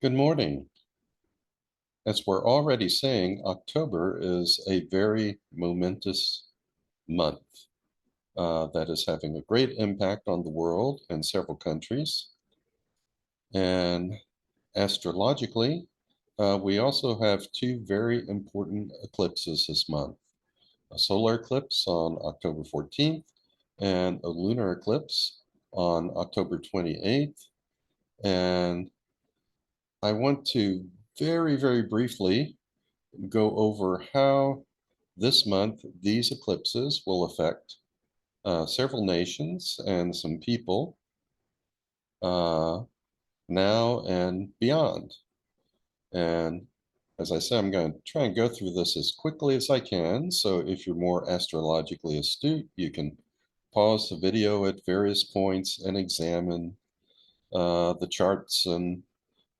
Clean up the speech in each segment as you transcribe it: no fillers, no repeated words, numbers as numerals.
Good morning. As we're already saying, October is a very momentous month that is having a great impact on the world and several countries. And astrologically, we also have two very important eclipses this month, a solar eclipse on October 14th and a lunar eclipse on October 28th. And I want to very briefly go over how this month these eclipses will affect several nations and some people uh, now and beyond. And as I said, I'm going to try and go through this as quickly as I can. So if you're more astrologically astute, you can pause the video at various points and examine the charts and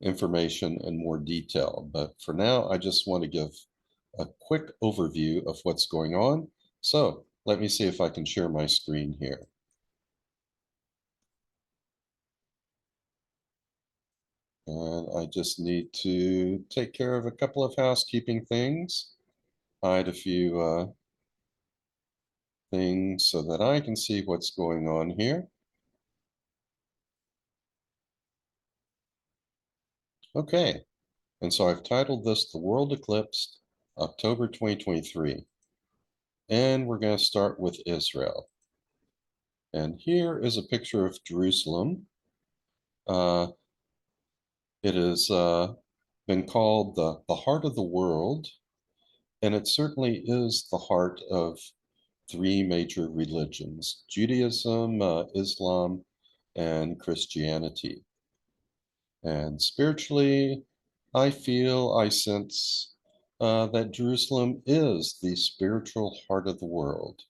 information in more detail. But for now, I just want to give a quick overview of what's going on. So let me see if I can share my screen here. And I just need to take care of a couple of housekeeping things, hide a few things so that I can see what's going on here. Okay, and so I've titled this The World Eclipsed, October 2023. And we're going to start with Israel. And here is a picture of Jerusalem. It has been called the heart of the world, and it certainly is the heart of three major religions, Judaism, Islam, and Christianity. And spiritually, I sense that Jerusalem is the spiritual heart of the world,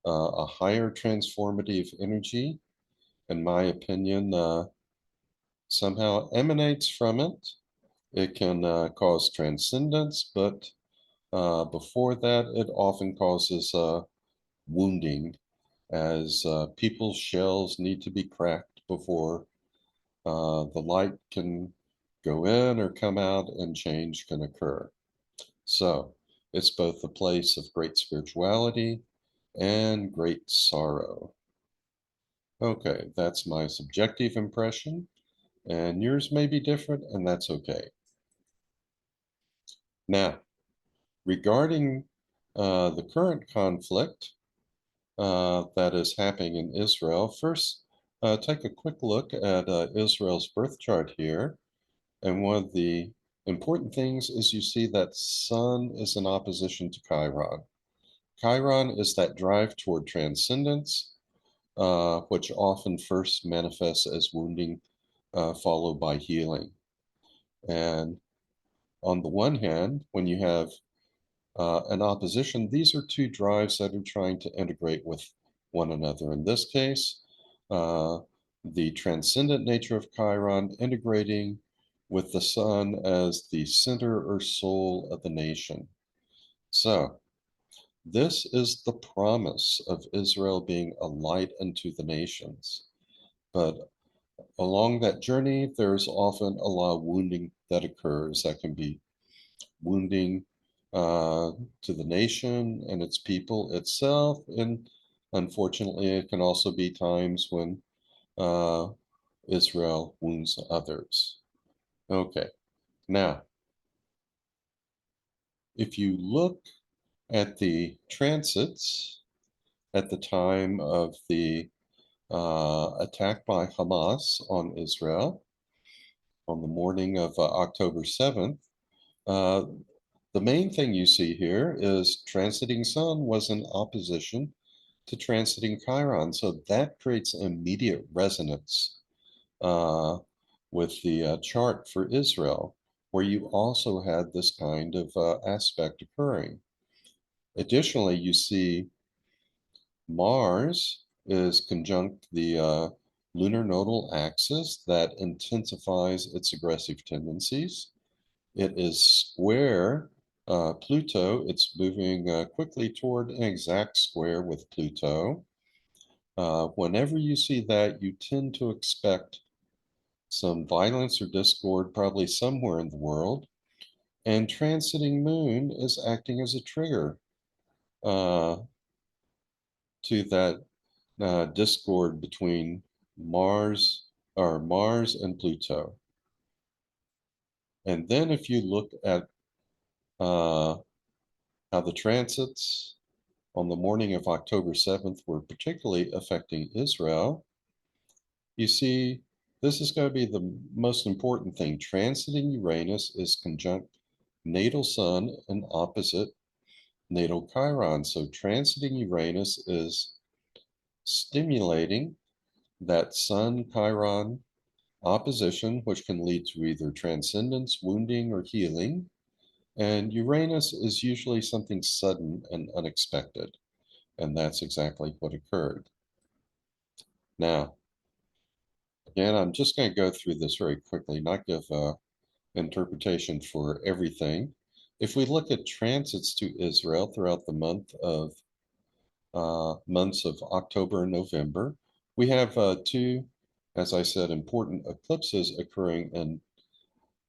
a higher transformative energy, in my opinion, somehow emanates from it. It can cause transcendence, but before that, it often causes wounding as people's shells need to be cracked before the light can go in or come out and change can occur. So it's both a place of great spirituality and great sorrow. Okay, that's my subjective impression, and yours may be different, and that's okay. Now, regarding the current conflict that is happening in Israel, first take a quick look at Israel's birth chart here. And one of the important things is you see that Sun is in opposition to Chiron. Chiron is that drive toward transcendence, which often first manifests as wounding, followed by healing. And on the one hand, when you have an opposition, these are two drives that are trying to integrate with one another. In this case, uh, the transcendent nature of Chiron integrating with the sun as the center or soul of the nation. So, this is the promise of Israel being a light unto the nations. But along that journey, there's often a lot of wounding that occurs that can be wounding to the nation and its people itself. And unfortunately, it can also be times when uh, Israel wounds others. Okay, now, if you look at the transits at the time of the attack by Hamas on Israel on the morning of October 7th, uh, the main thing you see here is transiting Sun was in opposition to transiting Chiron. So that creates immediate resonance uh, with the chart for Israel, where you also had this kind of aspect occurring. Additionally, you see Mars is conjunct the lunar nodal axis that intensifies its aggressive tendencies. It is square Pluto. It's moving quickly toward an exact square with Pluto. Whenever you see that, you tend to expect some violence or discord probably somewhere in the world. And transiting moon is acting as a trigger uh, to that discord between Mars and Pluto. And then if you look at how the transits on the morning of October 7th were particularly affecting Israel, you see, this is going to be the most important thing. Transiting Uranus is conjunct natal Sun and opposite natal Chiron. So transiting Uranus is stimulating that Sun Chiron opposition, which can lead to either transcendence, wounding, or healing. And Uranus is usually something sudden and unexpected. And that's exactly what occurred. Now, again, I'm just going to go through this very quickly, not give interpretation for everything. If we look at transits to Israel throughout the months of October and November, we have two, as I said, important eclipses occurring in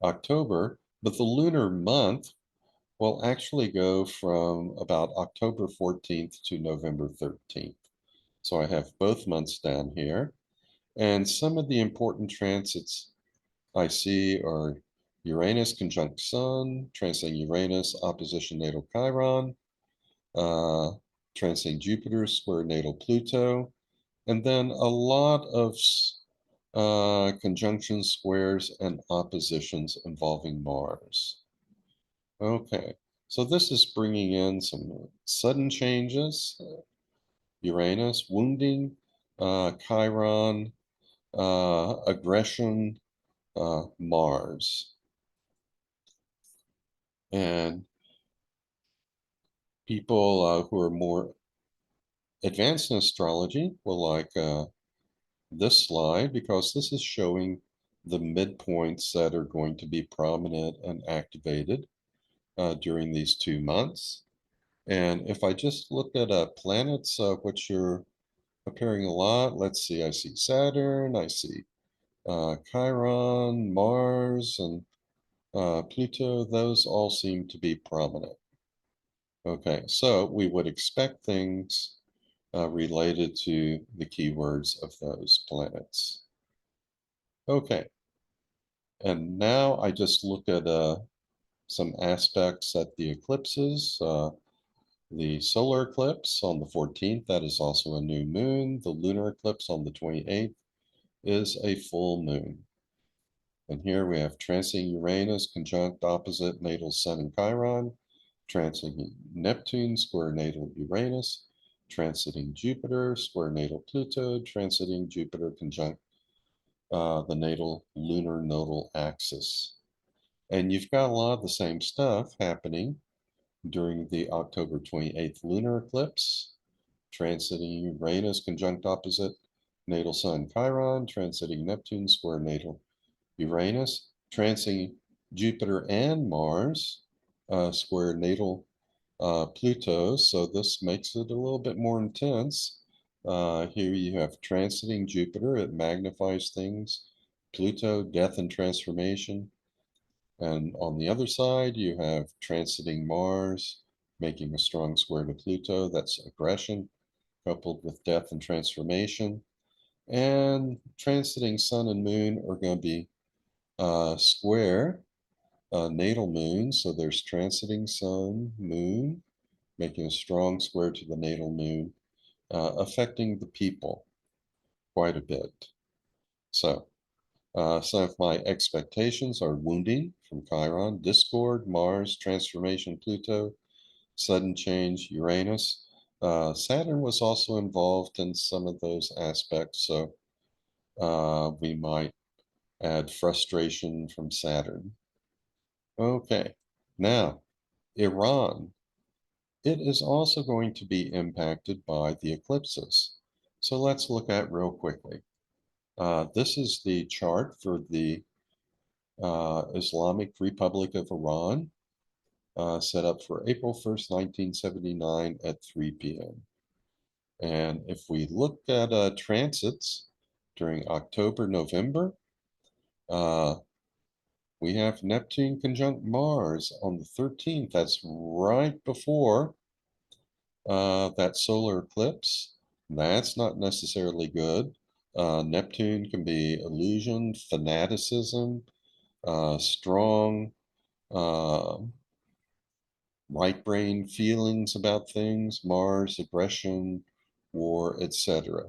October, but the lunar month will actually go from about October 14th to November 13th. So I have both months down here. And some of the important transits I see are Uranus conjunct Sun, transiting Uranus, opposition natal Chiron, uh, transiting Jupiter, square natal Pluto, and then a lot of conjunctions, squares, and oppositions involving Mars. Okay, so this is bringing in some sudden changes. Uranus, wounding, Chiron, aggression, Mars. And people who are more advanced in astrology will like this slide because this is showing the midpoints that are going to be prominent and activated during these 2 months. And if I just look at planets, which are appearing a lot, let's see, I see Saturn, I see Chiron, Mars, and Pluto. Those all seem to be prominent. Okay, so we would expect things related to the keywords of those planets. Okay, and now I just look at some aspects at the eclipses. The solar eclipse on the 14th, that is also a new moon. The lunar eclipse on the 28th is a full moon. And here we have transiting Uranus conjunct opposite natal Sun and Chiron, transiting Neptune square natal Uranus, transiting Jupiter square natal Pluto, transiting Jupiter conjunct the natal lunar nodal axis. And you've got a lot of the same stuff happening during the October 28th lunar eclipse, transiting Uranus conjunct opposite natal Sun Chiron, transiting Neptune square natal Uranus, transiting Jupiter and Mars square natal Pluto. So this makes it a little bit more intense. Here you have transiting Jupiter, it magnifies things. Pluto, death and transformation. And on the other side, you have transiting Mars, making a strong square to Pluto. That's aggression, coupled with death and transformation. And transiting Sun and Moon are going to be square natal moon. So there's transiting Sun, Moon, making a strong square to the natal moon, affecting the people quite a bit. So some of my expectations are wounding from Chiron, discord, Mars, transformation, Pluto, sudden change, Uranus. Saturn was also involved in some of those aspects, so we might add frustration from Saturn. Okay, now Iran. It is also going to be impacted by the eclipses. So let's look at real quickly. This is the chart for the Islamic Republic of Iran, set up for April 1st, 1979 at 3 p.m. And if we look at transits during October, November, Uh, we have Neptune conjunct Mars on the 13th. That's right before that solar eclipse. That's not necessarily good. Neptune can be illusion, fanaticism, strong uh, right brain feelings about things, Mars, aggression, war, etc.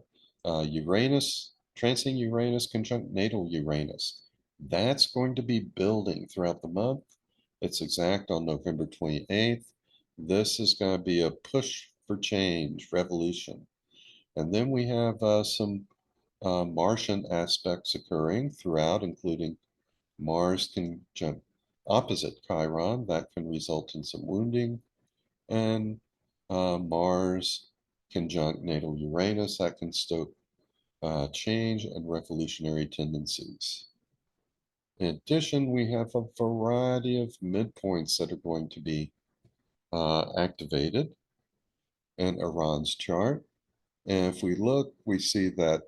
Uranus, transiting Uranus conjunct natal Uranus. That's going to be building throughout the month. It's exact on November 28th. This is going to be a push for change, revolution. And then we have some Martian aspects occurring throughout, including Mars conjunct opposite Chiron. That can result in some wounding, and Mars conjunct natal Uranus. That can stoke change and revolutionary tendencies. In addition, we have a variety of midpoints that are going to be activated in Iran's chart. And if we look, we see that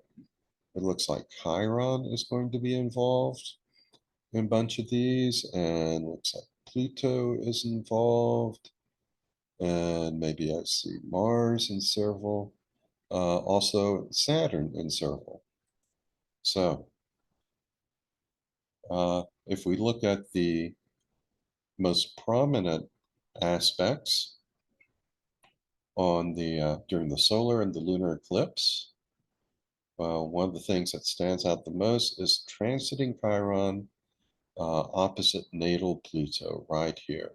it looks like Chiron is going to be involved in a bunch of these, and looks like Pluto is involved, and maybe I see Mars in several, also Saturn in several. So if we look at the most prominent aspects on the during the solar and the lunar eclipse, one of the things that stands out the most is transiting Chiron opposite natal Pluto right here.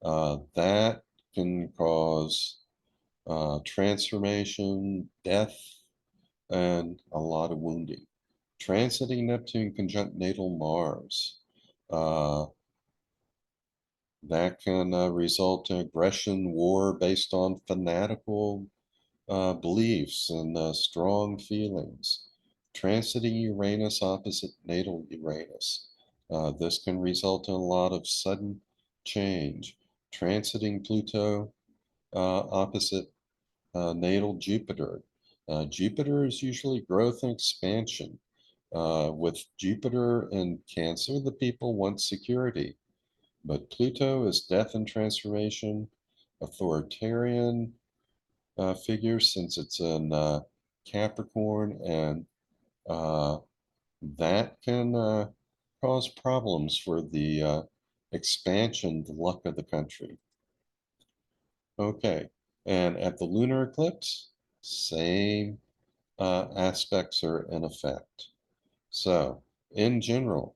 That can cause transformation, death, and a lot of wounding. Transiting Neptune conjunct natal Mars. Uh, that can result in aggression, war based on fanatical beliefs and strong feelings. Transiting Uranus opposite natal Uranus. This can result in a lot of sudden change. Transiting Pluto opposite natal Jupiter. Jupiter is usually growth and expansion. With Jupiter in Cancer, the people want security. But Pluto is death and transformation, authoritarian figure since it's in Capricorn, and uh, that can cause problems for the expansion, the luck of the country. Okay, and at the lunar eclipse, same aspects are in effect. So, in general,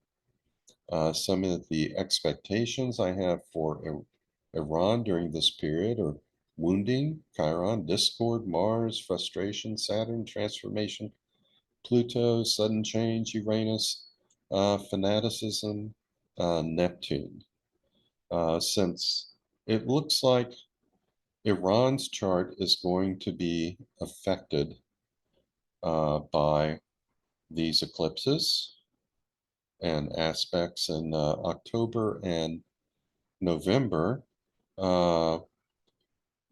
some of the expectations I have for Iran during this period are wounding, Chiron, discord, Mars, frustration, Saturn, transformation, Pluto, sudden change, Uranus, fanaticism, Neptune. Since it looks like Iran's chart is going to be affected by these eclipses and aspects in October and November, uh,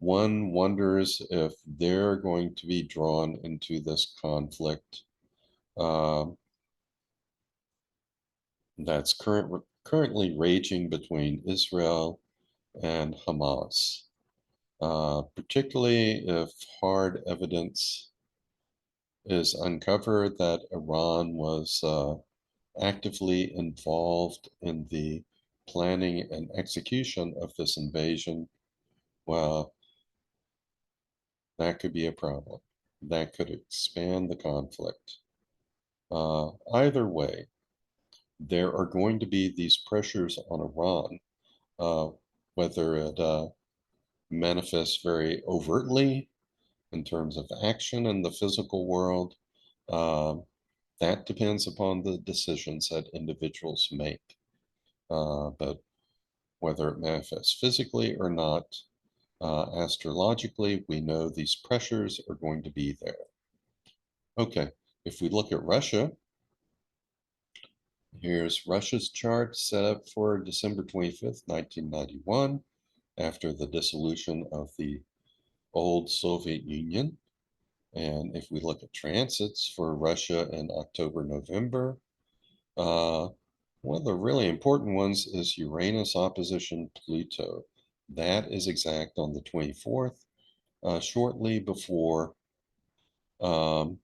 one wonders if they're going to be drawn into this conflict uh, that's currently raging between Israel and Hamas, particularly if hard evidence is uncovered that Iran was actively involved in the planning and execution of this invasion. Well, that could be a problem. That could expand the conflict. Either way, there are going to be these pressures on Iran, uh, whether it manifests very overtly in terms of action in the physical world. Um, that depends upon the decisions that individuals make. But whether it manifests physically or not, astrologically, we know these pressures are going to be there. Okay, if we look at Russia, here's Russia's chart set up for December 25th, 1991, after the dissolution of the old Soviet Union. And if we look at transits for Russia in October, November, Uh, one of the really important ones is Uranus opposition Pluto. That is exact on the 24th, shortly before um,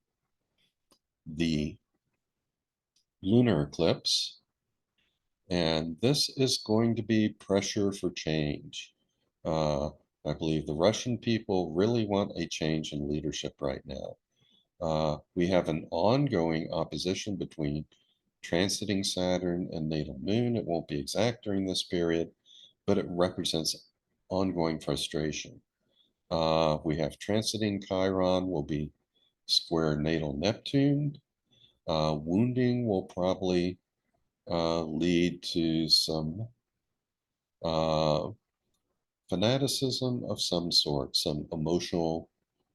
the lunar eclipse. And this is going to be pressure for change. Uh, I believe the Russian people really want a change in leadership right now. We have an ongoing opposition between transiting Saturn and natal moon. It won't be exact during this period, but it represents ongoing frustration. We have transiting Chiron will be square natal Neptune. Wounding will probably lead to some uh, fanaticism of some sort, some emotional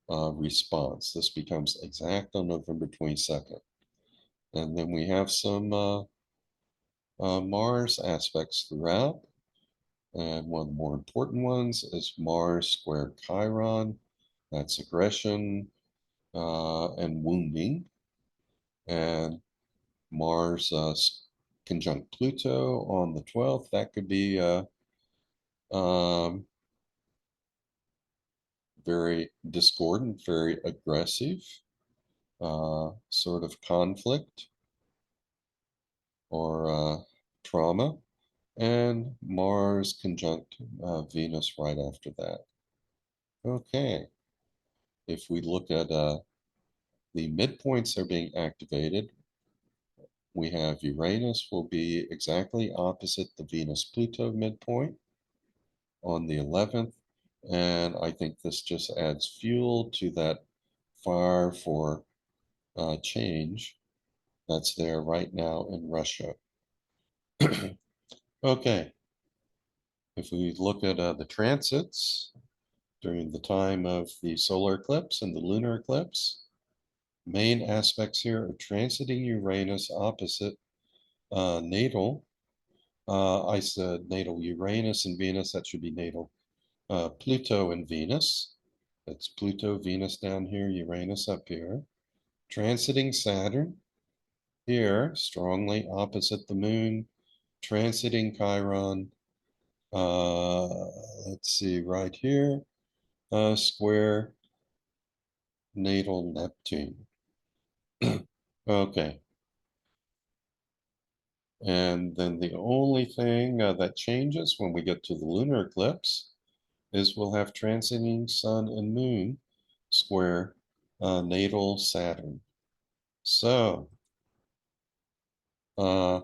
response. This becomes exact on November 22nd. And then we have some Mars aspects throughout. And one of the more important ones is Mars square Chiron. That's aggression and wounding. And Mars conjunct Pluto on the 12th. That could be um, very discordant, very aggressive, sort of conflict or trauma. And Mars conjunct Venus right after that. Okay, if we look at the midpoints are being activated, we have Uranus will be exactly opposite the Venus-Pluto midpoint on the 11th. And I think this just adds fuel to that fire for change that's there right now in Russia. Okay, if we look at the transits during the time of the solar eclipse and the lunar eclipse, main aspects here are transiting Uranus opposite natal. I said natal Uranus and Venus, that should be natal Pluto and Venus. That's Pluto, Venus down here, Uranus up here. Transiting Saturn here, strongly opposite the moon. Transiting Chiron, uh, let's see, right here, square natal Neptune. Okay. And then the only thing that changes when we get to the lunar eclipse is we'll have transiting sun and moon square natal Saturn. So uh,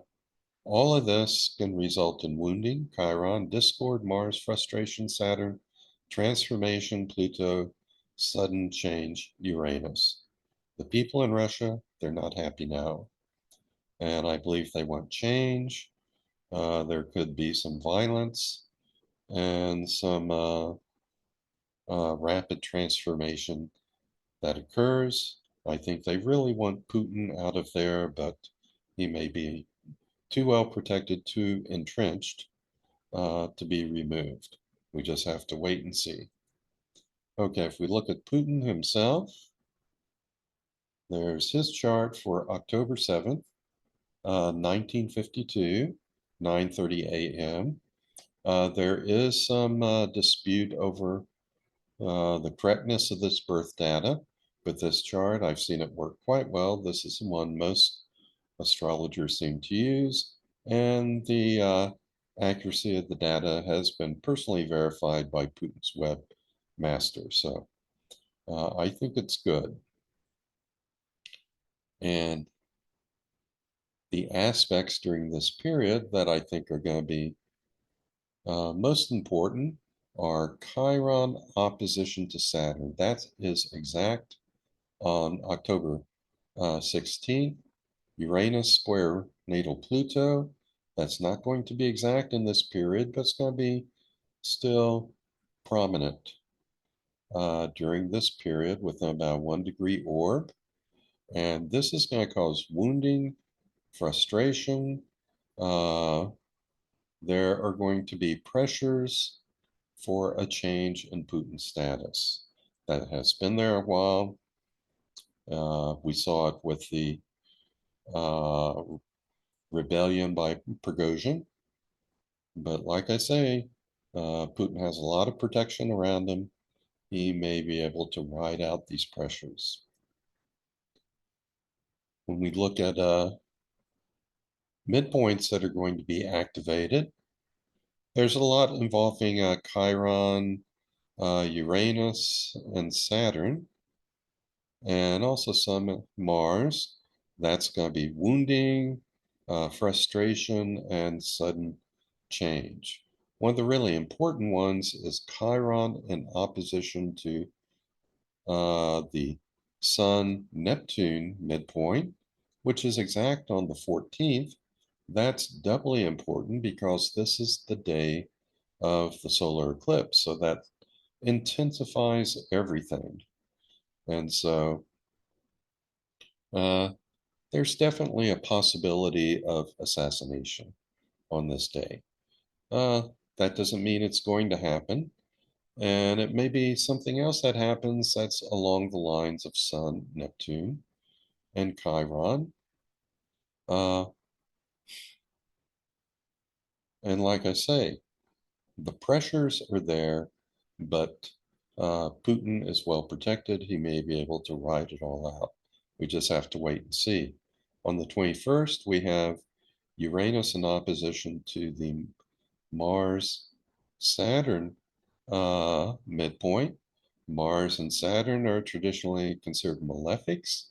all of this can result in wounding, Chiron, discord, Mars, frustration, Saturn, transformation, Pluto, sudden change, Uranus. The people in Russia, they're not happy now. And I believe they want change. There could be some violence and some rapid transformation that occurs. I think they really want Putin out of there, but he may be too well protected, too entrenched to be removed. We just have to wait and see. Okay, if we look at Putin himself, there's his chart for October 7th, 1952, 9:30 a.m. There is some dispute over the correctness of this birth data, but this chart, I've seen it work quite well. This is the one most astrologers seem to use, and the accuracy of the data has been personally verified by Putin's webmaster. So I think it's good. And the aspects during this period that I think are going to be most important are Chiron opposition to Saturn. That is exact on October 16th. Uranus square natal Pluto. That's not going to be exact in this period, but it's going to be still prominent during this period with about 1 degree orb. And this is going to cause wounding, frustration. Uh, there are going to be pressures for a change in Putin's status. That has been there a while. We saw it with the rebellion by Prigozhin. But like I say, Putin has a lot of protection around him. He may be able to ride out these pressures. When we look at midpoints that are going to be activated, there's a lot involving Chiron, Uranus, and Saturn, and also some Mars. That's going to be wounding, frustration, and sudden change. One of the really important ones is Chiron in opposition to the Sun Neptune midpoint, which is exact on the 14th. That's doubly important because this is the day of the solar eclipse. So that intensifies everything. And so uh, there's definitely a possibility of assassination on this day. That doesn't mean it's going to happen. And it may be something else that happens that's along the lines of Sun, Neptune, and Chiron. Uh, and like I say, the pressures are there, but Putin is well protected. He may be able to ride it all out. We just have to wait and see. On the 21st, we have Uranus in opposition to the Mars Saturn midpoint. Mars and Saturn are traditionally considered malefics,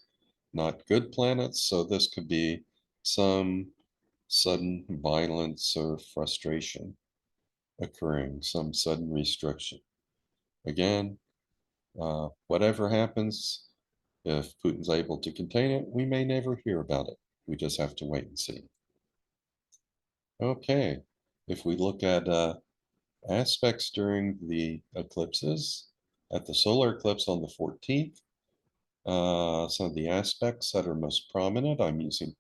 not good planets, so this could be some sudden violence or frustration occurring, some sudden restriction. Again, whatever happens, if Putin's able to contain it, we may never hear about it. We just have to wait and see. Okay, if we look at aspects during the eclipses, at the solar eclipse on the 14th, some of the aspects that are most prominent, I'm using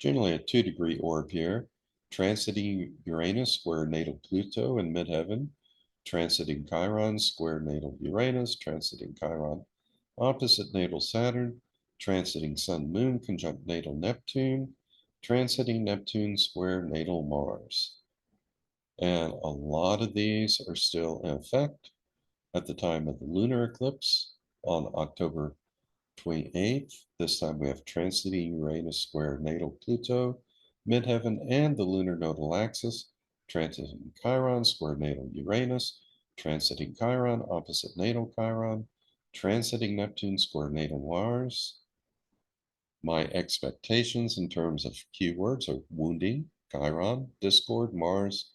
generally a 2-degree orb here, transiting Uranus square natal Pluto in midheaven, transiting Chiron square natal Uranus, transiting Chiron opposite natal Saturn, transiting Sun Moon conjunct natal Neptune, transiting Neptune square natal Mars. And a lot of these are still in effect at the time of the lunar eclipse on October 28th. This time we have transiting Uranus square natal Pluto, midheaven, and the lunar nodal axis, transiting Chiron square natal Uranus, transiting Chiron opposite natal Chiron, transiting Neptune square natal Mars. My expectations in terms of keywords are wounding, Chiron, discord, Mars,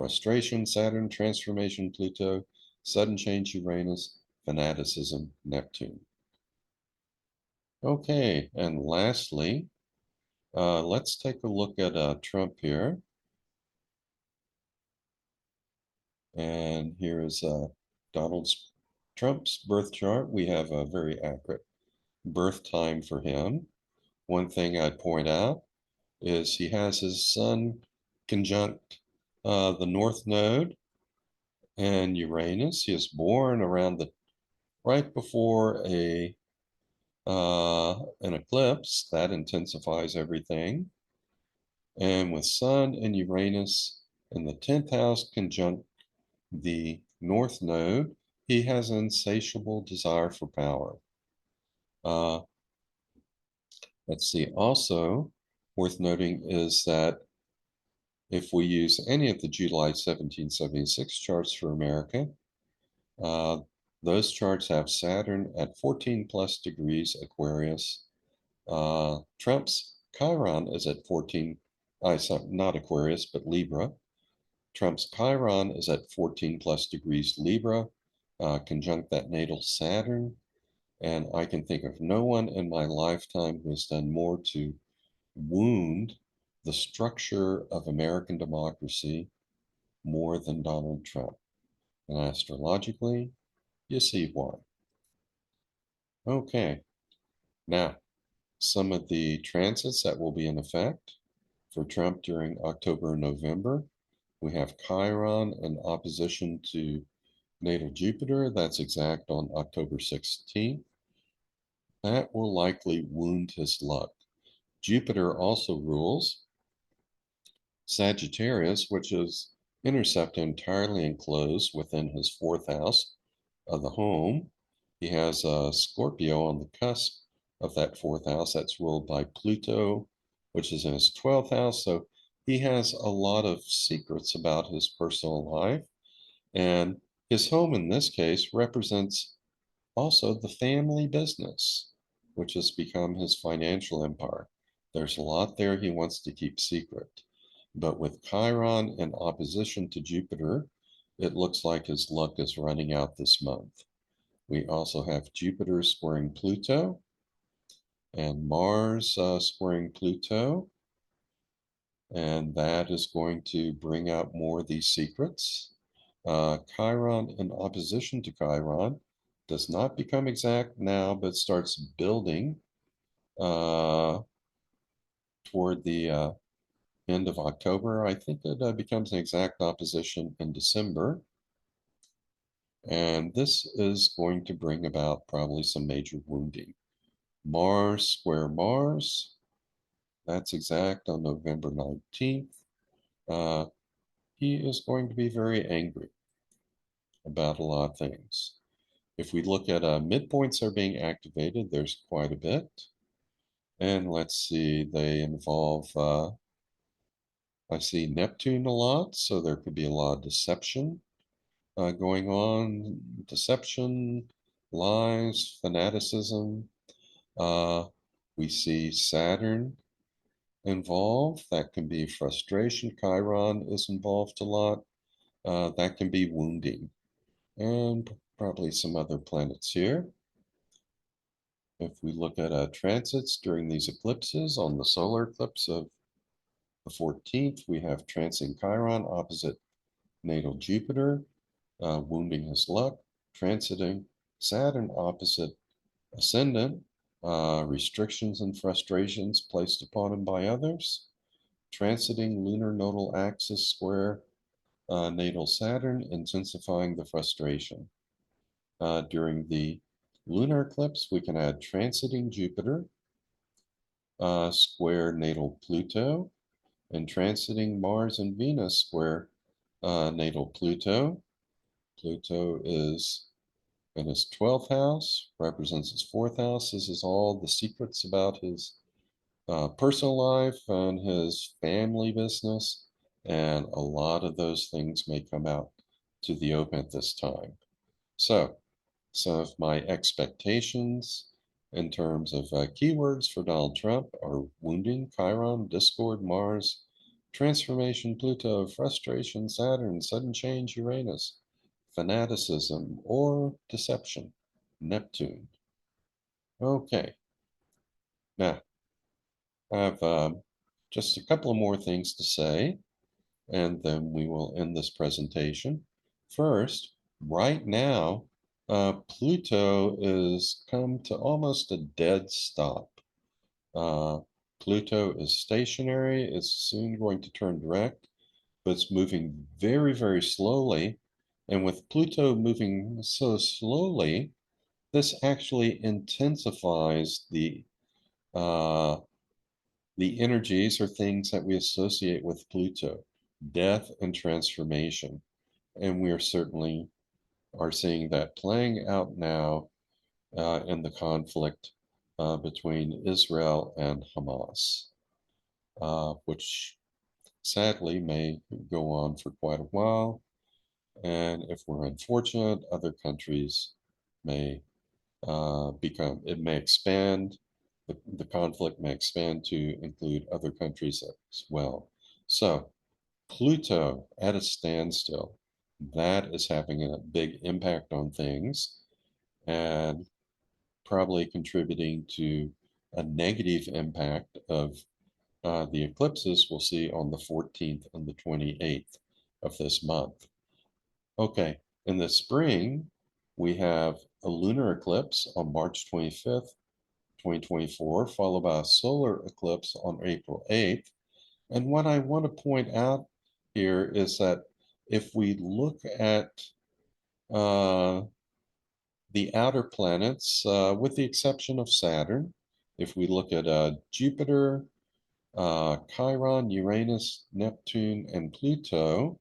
frustration, Saturn, transformation, Pluto, sudden change, Uranus, fanaticism, Neptune. Okay, and lastly, let's take a look at Trump here. And here is Donald Trump's birth chart. We have a very accurate birth time for him. One thing I'd point out is he has his sun conjunct the North Node and Uranus. He is born around the right before an eclipse that intensifies everything. And with Sun and Uranus in the 10th house conjunct the North Node, he has an insatiable desire for power. Uh, let's see, also worth noting is that if we use any of the July 1776 charts for America, uh, those charts have Saturn at 14 plus degrees Aquarius. Trump's Chiron is at 14, sorry, not Aquarius, but Libra. Trump's Chiron is at 14 plus degrees Libra, conjunct that natal Saturn. And I can think of no one in my lifetime who has done more to wound the structure of American democracy more than Donald Trump. And astrologically, you see why. Okay, now some of the transits that will be in effect for Trump during October and November. We have Chiron in opposition to natal Jupiter. That's exact on October 16th. That will likely wound his luck. Jupiter also rules Sagittarius, which is intercept entirely enclosed within his fourth house of the home. He has Scorpio on the cusp of that fourth house that's ruled by Pluto, which is in his 12th house. So he has a lot of secrets about his personal life. And his home in this case represents also the family business, which has become his financial empire. There's a lot there he wants to keep secret. But with Chiron in opposition to Jupiter, it looks like his luck is running out this month. We also have Jupiter squaring Pluto and Mars squaring Pluto. And that is going to bring out more of these secrets. Chiron in opposition to Chiron does not become exact now, but starts building toward the end of October. I think it becomes an exact opposition in December. And this is going to bring about probably some major wounding. Mars square Mars, that's exact on November 19th. He is going to be very angry about a lot of things. If we look at midpoints are being activated, there's quite a bit. And let's see, they involve, I see Neptune a lot, so there could be a lot of deception going on. Deception, lies, fanaticism. We see Saturn involved. That can be frustration. Chiron is involved a lot. That can be wounding. And probably some other planets here. If we look at transits during these eclipses, on the solar eclipse of the 14th, we have transiting Chiron opposite natal Jupiter, wounding his luck, transiting Saturn opposite ascendant, restrictions and frustrations placed upon him by others, transiting lunar nodal axis square natal Saturn, intensifying the frustration. During the lunar eclipse, we can add transiting Jupiter, square natal Pluto, and transiting Mars and Venus square natal Pluto. Pluto is in his 12th house, represents his fourth house. This is all the secrets about his personal life and his family business. And a lot of those things may come out to the open at this time. So, some of my expectations in terms of keywords for Donald Trump are wounding, Chiron, discord, Mars, transformation, Pluto, frustration, Saturn, sudden change, Uranus, fanaticism, or deception, Neptune. Okay, now I have just a couple of more things to say, and then we will end this presentation. First, right now, Pluto is come to almost a dead stop. Pluto is stationary. It's soon going to turn direct, but it's moving very, very slowly. And with Pluto moving so slowly, this actually intensifies the energies or things that we associate with Pluto, death and transformation. And we are certainly are seeing that playing out now in the conflict between Israel and Hamas, which sadly may go on for quite a while. And if we're unfortunate, other countries may it may expand, the conflict may expand to include other countries as well. So Pluto at a standstill, that is having a big impact on things and probably contributing to a negative impact of the eclipses we'll see on the 14th and the 28th of this month. Okay, in the spring, we have a lunar eclipse on March 25th, 2024, followed by a solar eclipse on April 8th. And what I want to point out here is that if we look at the outer planets, with the exception of Saturn, if we look at Jupiter, Chiron, Uranus, Neptune, and Pluto,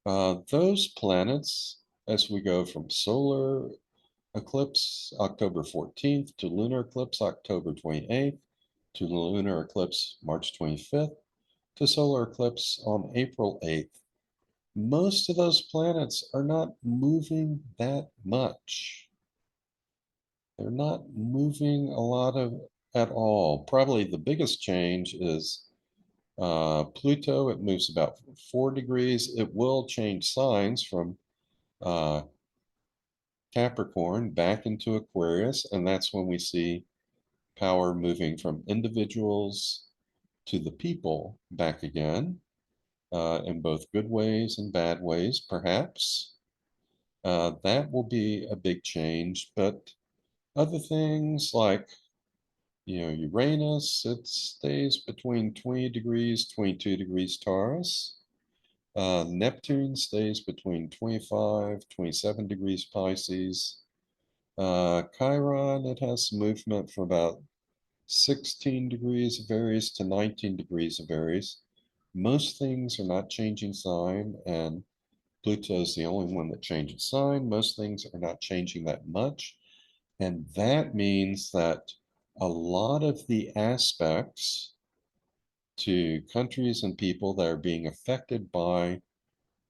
those planets, as we go from solar eclipse October 14th to lunar eclipse October 28th to lunar eclipse March 25th to solar eclipse on April 8th, most of those planets are not moving that much. They're not moving a lot of at all. Probably the biggest change is Pluto. It moves about 4 degrees. It will change signs from uh, Capricorn back into Aquarius, and that's when we see power moving from individuals to the people back again, in both good ways and bad ways, perhaps. That will be a big change, but other things like, Uranus, it stays between 20 degrees, 22 degrees Taurus. Neptune stays between 25, 27 degrees Pisces. Chiron, it has some movement from about 16 degrees of Aries to 19 degrees of Aries. Most things are not changing sign, and Pluto is the only one that changes sign. Most things are not changing that much. And that means that a lot of the aspects to countries and people that are being affected by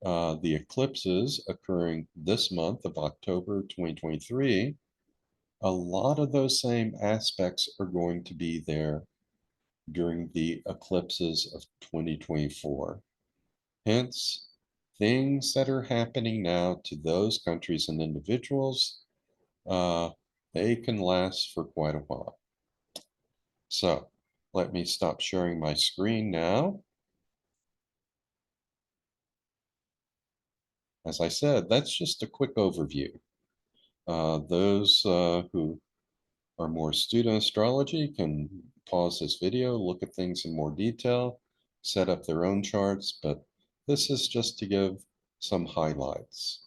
the eclipses occurring this month of October 2023, a lot of those same aspects are going to be there during the eclipses of 2024. Hence, things that are happening now to those countries and individuals, uh, they can last for quite a while. So let me stop sharing my screen now. As I said, that's just a quick overview. Those who are more astute in astrology can pause this video, look at things in more detail, set up their own charts, but this is just to give some highlights.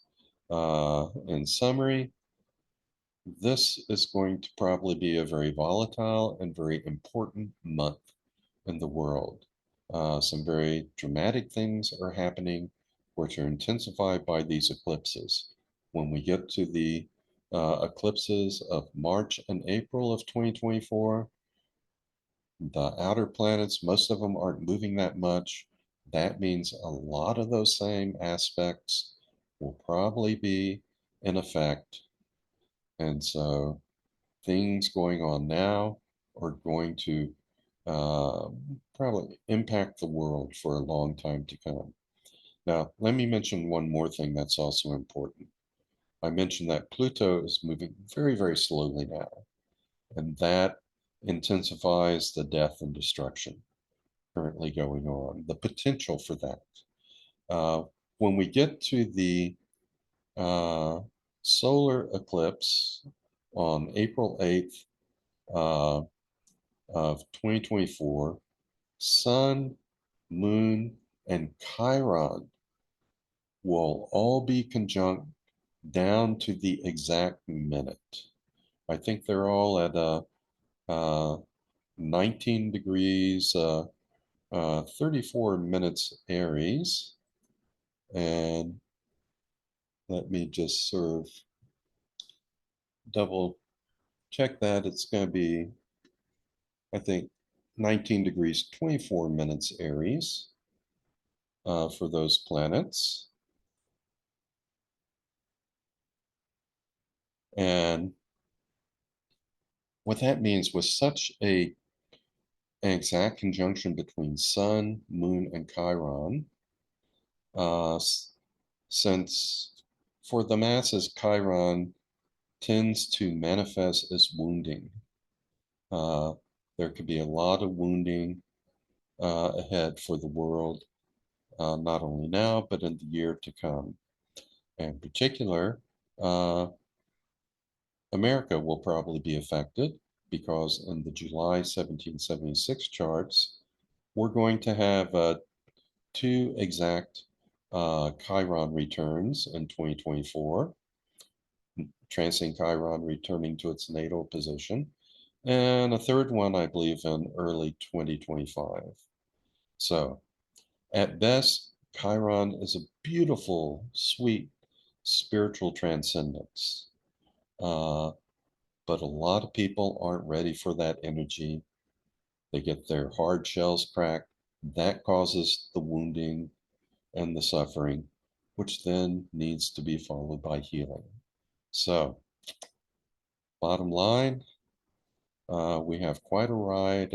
In summary, this is going to probably be a very volatile and very important month in the world. Some very dramatic things are happening, which are intensified by these eclipses. When we get to the eclipses of March and April of 2024, the outer planets, most of them aren't moving that much. That means a lot of those same aspects will probably be in effect. And so things going on now are going to probably impact the world for a long time to come. Now, let me mention one more thing that's also important. I mentioned that Pluto is moving very, very slowly now, and that intensifies the death and destruction currently going on, the potential for that. When we get to the uh, solar eclipse on April 8th, uh, of 2024, Sun, Moon, and Chiron will all be conjunct down to the exact minute. I think they're all at uh, 19 degrees, 34 minutes Aries. And let me just sort of double check that. It's going to be, I think, 19 degrees, 24 minutes Aries for those planets. And what that means with such an exact conjunction between Sun, Moon, and Chiron, uh, since for the masses, Chiron tends to manifest as wounding. Uh, there could be a lot of wounding ahead for the world, not only now, but in the year to come. In particular, uh, America will probably be affected because in the July 1776 charts, we're going to have two exact Chiron returns in 2024, transiting Chiron returning to its natal position, And a third one, I believe, in early 2025. So, at best, Chiron is a beautiful, sweet, spiritual transcendence. Uh, but a lot of people aren't ready for that energy. They get their hard shells cracked. That causes the wounding and the suffering, which then needs to be followed by healing. So, bottom line, we have quite a ride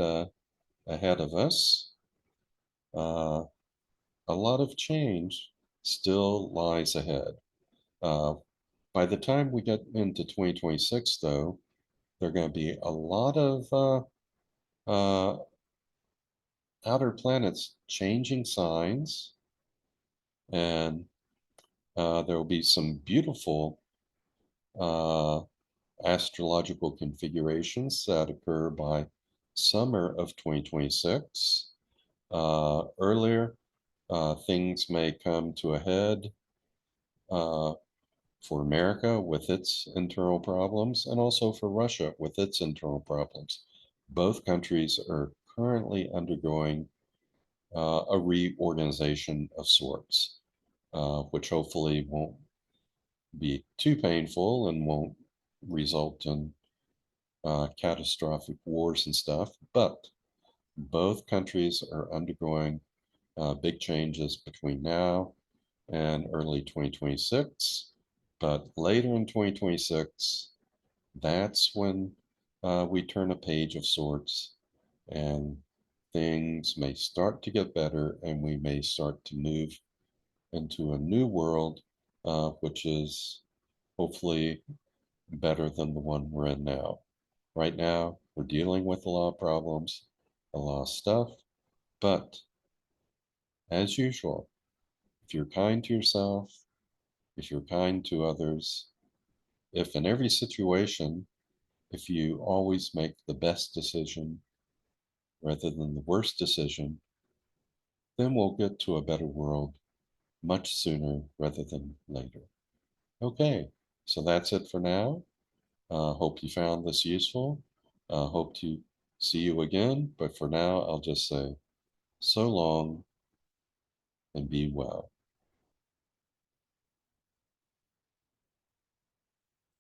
ahead of us. Uh, a lot of change still lies ahead. Uh, by the time we get into 2026, though, there are going to be a lot of uh, outer planets changing signs, and there will be some beautiful uh, astrological configurations that occur by summer of 2026. Earlier, things may come to a head uh, for America with its internal problems, and also for Russia with its internal problems. Both countries are currently undergoing a reorganization of sorts, which hopefully won't be too painful and won't result in catastrophic wars and stuff. But both countries are undergoing big changes between now and early 2026. But later in 2026, that's when we turn a page of sorts and things may start to get better and we may start to move into a new world, which is hopefully better than the one we're in now. Right now, we're dealing with a lot of problems, a lot of stuff, but as usual, if you're kind to yourself, if you're kind to others, if in every situation, if you always make the best decision rather than the worst decision, then we'll get to a better world much sooner rather than later. Okay, so that's it for now. Hope you found this useful. Hope to see you again, but for now, I'll just say so long and be well.